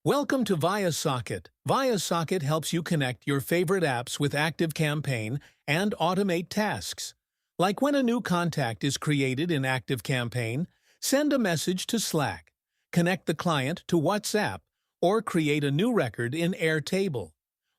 Welcome to viaSocket. viaSocket helps you connect your favorite apps with ActiveCampaign and automate tasks. Like when a new contact is created in ActiveCampaign, send a message to Slack, connect the client to WhatsApp, or create a new record in Airtable.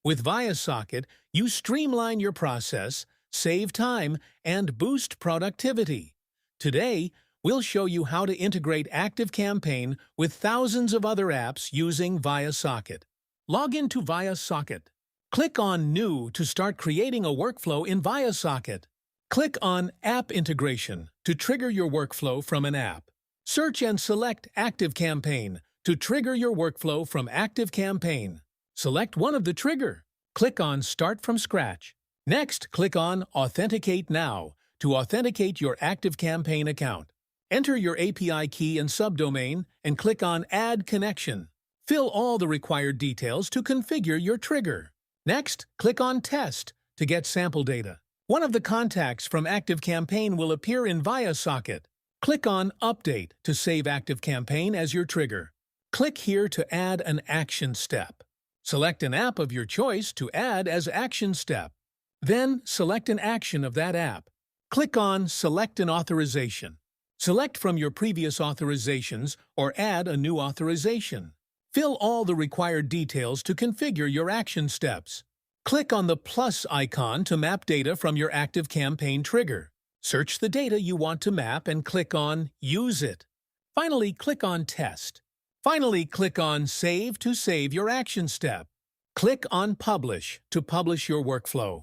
With viaSocket, you streamline your process, save time, and boost productivity. Today, we'll show you how to integrate ActiveCampaign with thousands of other apps using viaSocket. Log into viaSocket. Click on New to start creating a workflow in viaSocket. Click on App Integration to trigger your workflow from an app. Search and select ActiveCampaign to trigger your workflow from ActiveCampaign. Select one of the trigger. Click on Start from Scratch. Next, click on Authenticate Now to authenticate your ActiveCampaign account. Enter your API key and subdomain and click on Add Connection. Fill all the required details to configure your trigger. Next, click on Test to get sample data. One of the contacts from ActiveCampaign will appear in viaSocket. Click on Update to save ActiveCampaign as your trigger. Click here to add an action step. Select an app of your choice to add as action step. Then, select an action of that app. Click on Select an Authorization. Select from your previous authorizations or add a new authorization. Fill all the required details to configure your action steps. Click on the plus icon to map data from your ActiveCampaign trigger. Search the data you want to map and click on Use It. Finally, click on Test. Finally, click on Save to save your action step. Click on Publish to publish your workflow.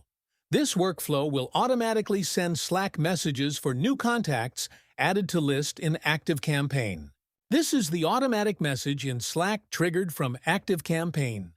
This workflow will automatically send Slack messages for new contacts added to list in ActiveCampaign. This is the automatic message in Slack triggered from ActiveCampaign.